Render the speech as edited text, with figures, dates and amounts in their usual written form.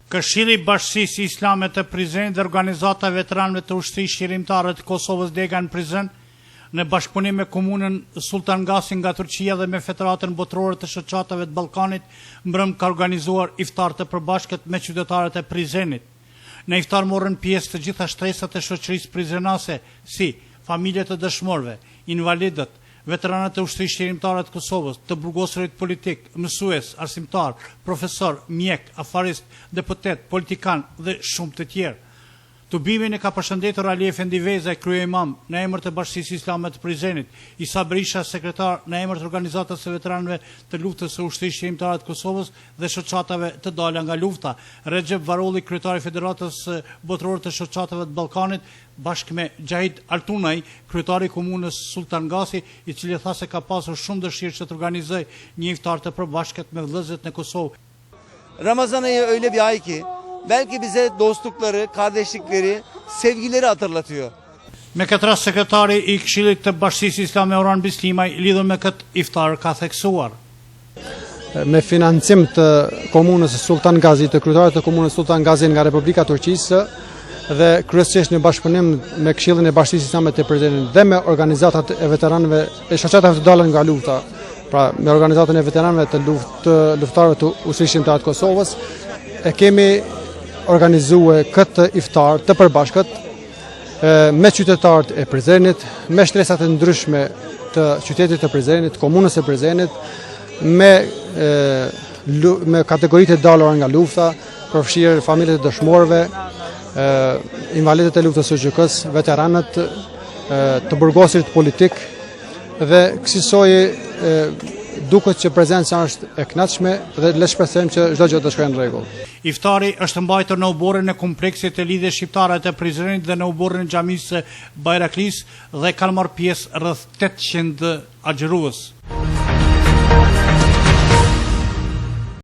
Këshilli i Bashkisë Islame të Prizrenit dhe Organizata e Veteranëve të Ushtrisë Shqiptare të Kosovës Dega në Prizren, në bashkëpunim me komunën Sultan Gasi nga Turqia dhe me Federatën Botërore të Shoqatave të Ballkanit, mbrëm ka organizuar iftar të përbashkët me qytetarët e Prizrenit. Në iftar morën pjesë të gjitha shtresat e shoqërisë prizrenase, si familjet e dëshmorëve, invalidët, veteranët e Ushtrisë Shqiptare të Kosovës, të burgosërit politik, mësues, arsimtar, profesor, mjek, afarist, deputet, politikan dhe shumë të tjerë. Tubimin e ka përshëndetur Ali Efendi Veza, kryeimam në emër të Bashkisë Islame të Prizrenit, Isa Berisha, sekretar në emër të Organizatës së Veteranëve të Luftës së Ushtrisë Shqiptare të Kosovës dhe shoqatave të dalë nga lufta, Recep Varolli, kryetari i Federatës Botërore të Shoqatave të Ballkanit, bashkë me Gjahid Altunaj, kryetari i komunës Sultan Gasi, i cili tha se ka pasur shumë dëshirë që të organizojë një iftar të përbashkët me vëllezërit në Kosovë. Ramazan ayı öyle bir ay ki belki bize dostlukları, kardeşlikleri, sevgileri hatırlatıyor. Me këtë rast sekretari i Këshillit të Bashkisë Islame Orhan Bislimaj lidhur me këtë iftar ka theksuar. Me financim të komunës Sultan Gazi, të kryetarit të komunës Sultan Gazi nga Republika e Turqisë dhe kryesisht në bashkëpunim me Këshillin e Bashkisë Islame të Prizrenit dhe me organizatat e veteranëve e shoqatave të dalën nga lufta, pra me organizatën e veteranëve të luftarëve të Ushtrisë Shqiptare të Kosovës, e kemi organizuar këtë iftar të përbashkët me qytetarët e Prizrenit, me shtresat e ndryshme të qytetit të Prizrenit, komunës e Prizrenit, me kategoritë e dalura nga lufta, përfshirë familjet e dëshmorëve, invalidet e luftës së GK-s, veteranët, të burgosurit politik dhe kësaj duket që prezenca është e kënaqshme dhe le të shpresojmë që çdo gjë të shkojë në rregull. Iftari është mbajtur në uborrin e kompleksit të lidhjes shqiptare të Prizrenit dhe në uborrin e xhamisë së Bajraklis dhe kanë marrë pjesë rreth 800 agjërues.